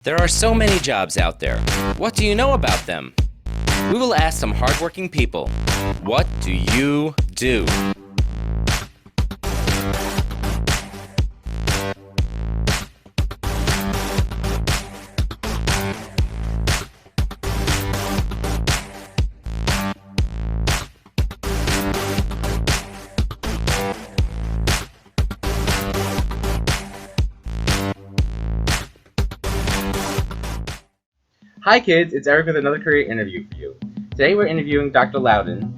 There are so many jobs out there. What do you know about them? We will ask some hardworking people. What do you do? Hi kids, it's Eric with another career interview for you. Today we're interviewing Dr. Loudon.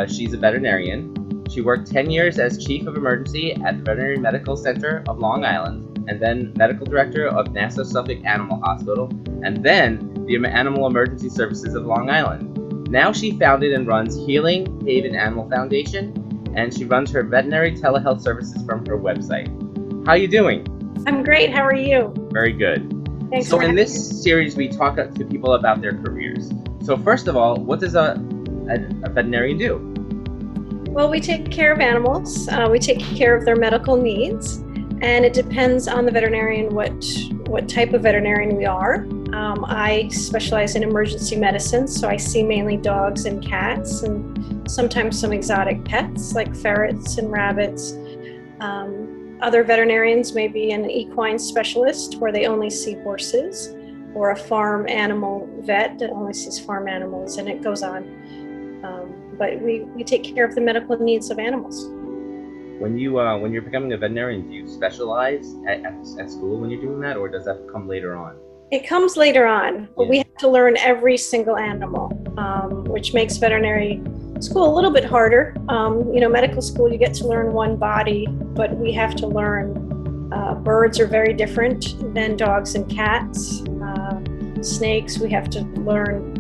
She's a veterinarian. She worked 10 years as Chief of Emergency at the Veterinary Medical Center of Long Island, and then Medical Director of Nassau Suffolk Animal Hospital, and then the Animal Emergency Services of Long Island. Now she founded and runs Healing Haven Animal Foundation, and she runs her veterinary telehealth services from her website. How are you doing? I'm great. How are you? Very good. Thanks So for in having this series, we talk to people about their careers. So first of all, what does a veterinarian do? me. Well, we take care of animals. We take care of their medical needs, and it depends on the veterinarian what type of veterinarian we are. I specialize in emergency medicine, so I see mainly dogs and cats, and sometimes some exotic pets like ferrets and rabbits. Other veterinarians may be an equine specialist where they only see horses, or a farm animal vet that only sees farm animals, and it goes on. But we take care of the medical needs of animals. When you're becoming a veterinarian, do you specialize at school when you're doing that, or does that come later on? It comes later on, but we have to learn every single animal, which makes veterinary school a little bit harder. Medical school, you get to learn one body, but we have to learn birds are very different than dogs and cats. Snakes, we have to learn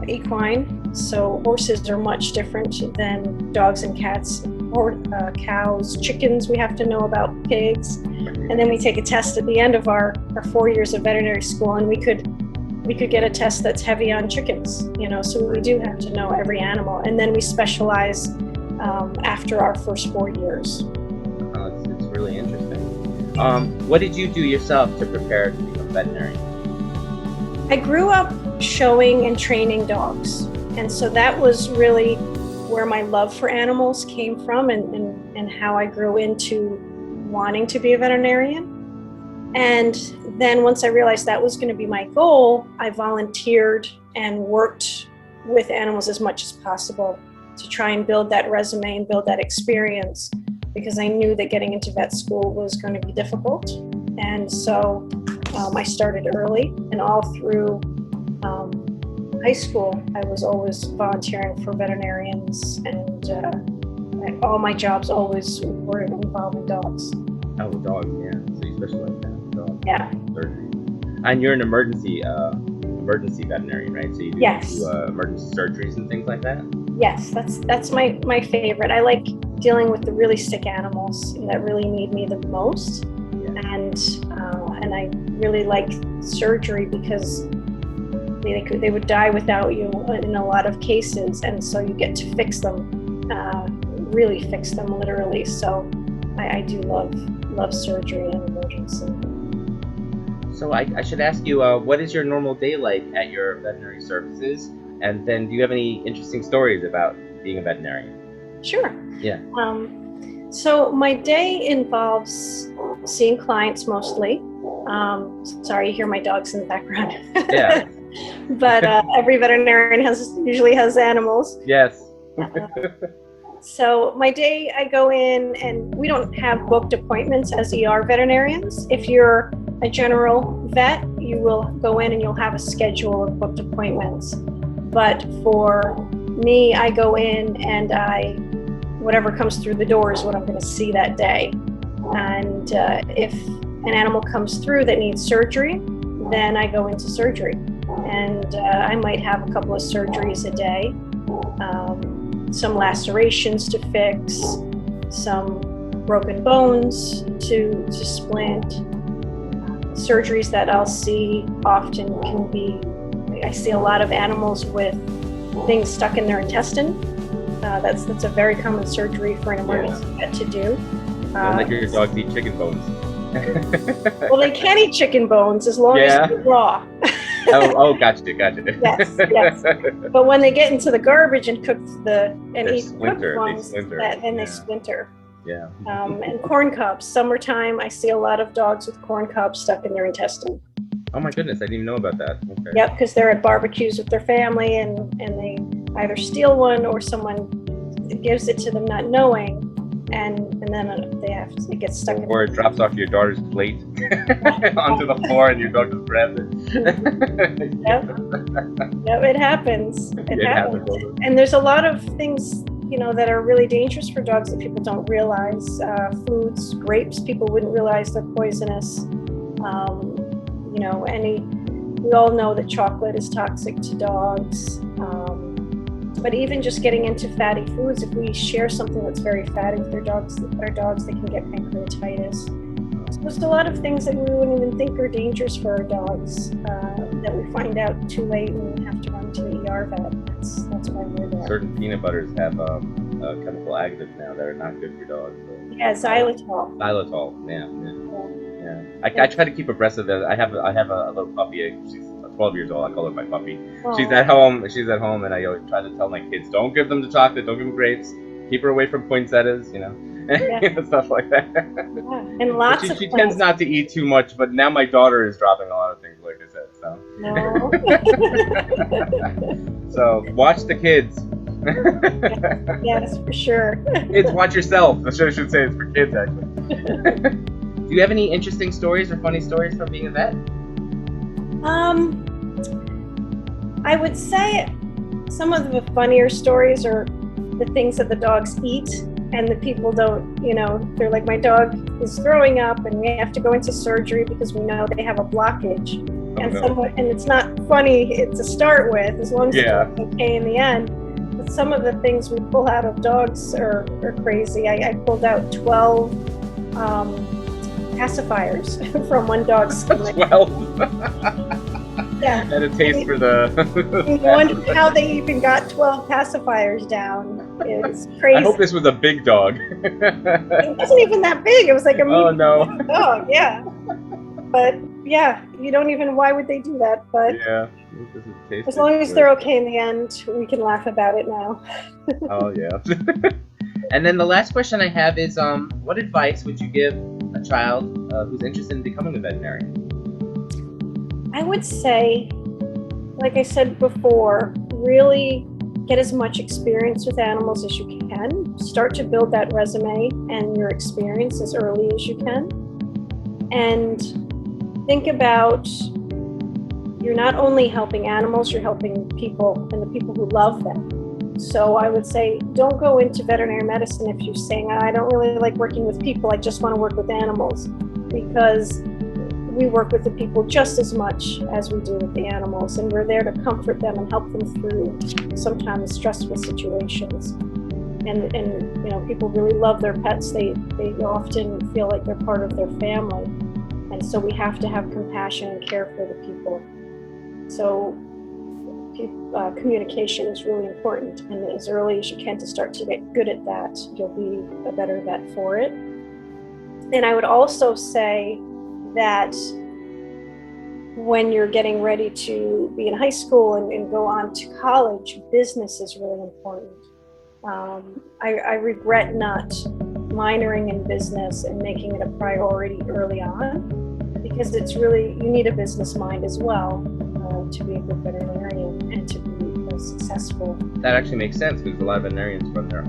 equine. So horses are much different than dogs and cats. Or cows, chickens, we have to know about pigs. And then we take a test at the end of our 4 years of veterinary school, and we could get a test that's heavy on chickens, so we do have to know every animal. And then we specialize after our first 4 years. It's really interesting. What did you do yourself to prepare to become a veterinarian? I grew up showing and training dogs. And so that was really where my love for animals came from, and how I grew into wanting to be a veterinarian. And then once I realized that was going to be my goal, I volunteered and worked with animals as much as possible to try and build that resume and build that experience, because I knew that getting into vet school was going to be difficult. And so I started early, and all through high school, I was always volunteering for veterinarians, and all my jobs always were involving dogs. Oh, dogs, yeah. So you specialize in dogs. Yeah. Surgery. And you're an emergency veterinarian, right? So you do, Yes. Emergency surgeries and things like that? Yes, that's my favorite. I like dealing with the really sick animals that really need me the most. Yeah. And I really like surgery because they would die without you in a lot of cases, and so you get to fix them, really fix them literally. So I do love surgery and emergency. So I should ask you, what is your normal day like at your veterinary services? And then do you have any interesting stories about being a veterinarian? Sure. Yeah. So my day involves seeing clients mostly. Sorry, you hear my dogs in the background. Yeah. But every veterinarian usually has animals. Yes. So my day, I go in, and we don't have booked appointments as ER veterinarians. If you're a general vet, you will go in and you'll have a schedule of booked appointments. But for me, I go in and whatever comes through the door is what I'm going to see that day. And if an animal comes through that needs surgery, then I go into surgery. And I might have a couple of surgeries a day. Some lacerations to fix, some broken bones to splint. Surgeries that I'll see often can be, I see a lot of animals with things stuck in their intestine. That's a very common surgery for an emergency vet to do. Don't let your dogs eat chicken bones. Well, they can eat chicken bones as long as they're raw. Gotcha. Yes, yes. But when they get into the garbage and cook eat cooked ones, then they splinter. Yeah. And corn cobs. Summertime, I see a lot of dogs with corn cobs stuck in their intestine. Oh my goodness, I didn't even know about that. Okay. Yep, because they're at barbecues with their family, and they either steal one or someone gives it to them not knowing, and then it gets stuck in. Or it drops off your daughter's plate onto the floor, and your dog just grabs it. Yep, it happens. It happens. And there's a lot of things, that are really dangerous for dogs that people don't realize. Foods, grapes, people wouldn't realize they're poisonous. We all know that chocolate is toxic to dogs. But even just getting into fatty foods, if we share something that's very fatty with our dogs, they can get pancreatitis. So there's a lot of things that we wouldn't even think are dangerous for our dogs that we find out too late and we have to run to the ER vet. That's why we're there. Certain peanut butters have chemical additives now that are not good for dogs. So. Yeah, xylitol. Xylitol, yeah. I try to keep abreast of that. I have a little puppy. She's 12 years old. I call her my puppy. Aww. She's at home, and I always try to tell my kids, don't give them the chocolate, don't give them grapes, keep her away from poinsettias, stuff like that. Yeah. And lots of she tends not to eat too much, but now my daughter is dropping a lot of things, like I said. So. No. So watch the kids. Yes, for sure. Kids, watch yourself. I should say it's for kids, actually. Do you have any interesting stories or funny stories from being a vet? I would say some of the funnier stories are the things that the dogs eat and the people don't, they're like, my dog is throwing up and we have to go into surgery because we know they have a blockage. And it's not funny to start with, as long as it's okay in the end. But some of the things we pull out of dogs are crazy. I pulled out 12 pacifiers from one dog's stomach. 12? Yeah. And a taste for the... You wonder how they even got 12 pacifiers down. It's crazy. I hope this was a big dog. It wasn't even that big. It was like a medium dog, yeah. But yeah, you don't even, why would they do that? But yeah, as long as they're okay in the end, we can laugh about it now. Oh yeah. And then the last question I have is, what advice would you give a child who's interested in becoming a veterinarian? I would say, like I said before, really get as much experience with animals as you can. Start to build that resume and your experience as early as you can. And think about, you're not only helping animals, you're helping people and the people who love them. So I would say, don't go into veterinary medicine if you're saying, I don't really like working with people, I just want to work with animals, because we work with the people just as much as we do with the animals, and we're there to comfort them and help them through sometimes stressful situations. And people really love their pets. They often feel like they're part of their family, and so we have to have compassion and care for the people. So communication is really important, and as early as you can to start to get good at that, you'll be a better vet for it. And I would also say that when you're getting ready to be in high school and go on to college, business is really important. I regret not minoring in business and making it a priority early on, because it's really, you need a business mind as well to be a good veterinarian and to be successful. That actually makes sense, because a lot of veterinarians run their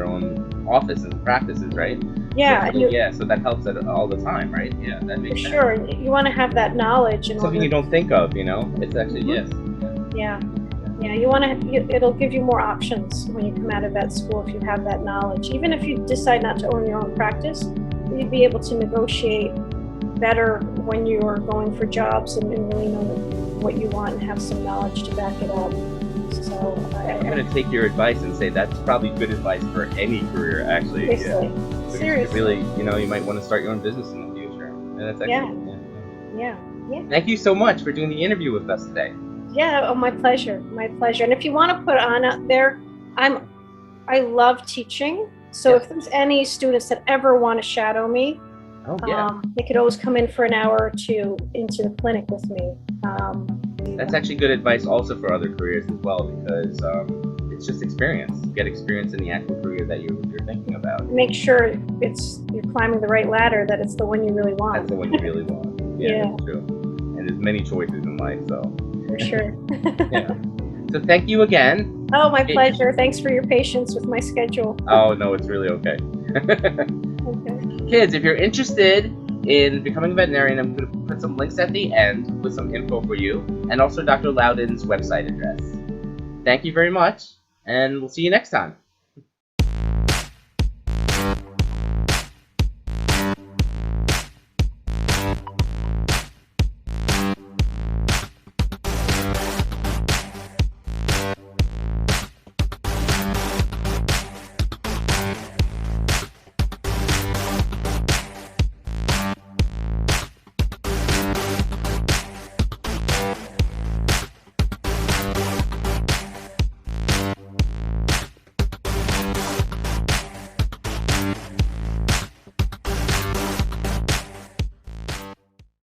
own offices and practices, right? Yeah. So that helps all the time, right? Yeah, that makes sense. Sure. You want to have that knowledge. Something you don't think of, It's actually, yes. Yeah. You want to, it'll give you more options when you come out of vet school if you have that knowledge. Even if you decide not to own your own practice, you'd be able to negotiate better when you're going for jobs and really know what you want and have some knowledge to back it up. So I'm going to take your advice and say that's probably good advice for any career, actually. Seriously. Yeah. Seriously. Really, you might want to start your own business in the future. And that's actually, yeah. Thank you so much for doing the interview with us today. Yeah, my pleasure. And if you want to put on out there, I love teaching. So if there's any students that ever want to shadow me, Oh, yeah. They could always come in for an hour or two into the clinic with me. That's actually good advice also for other careers as well, because it's just experience. You get experience in the actual career that you're thinking about. Make sure you're climbing the right ladder, that it's the one you really want. That's the one you really want. Yeah. That's true. And there's many choices in life, so. For sure. Yeah. So thank you again. Oh, my pleasure. Thanks for your patience with my schedule. Oh, no, it's really okay. Okay. Kids, if you're interested in becoming a veterinarian, I'm going to put some links at the end with some info for you, and also Dr. Loudon's website address. Thank you very much, and we'll see you next time.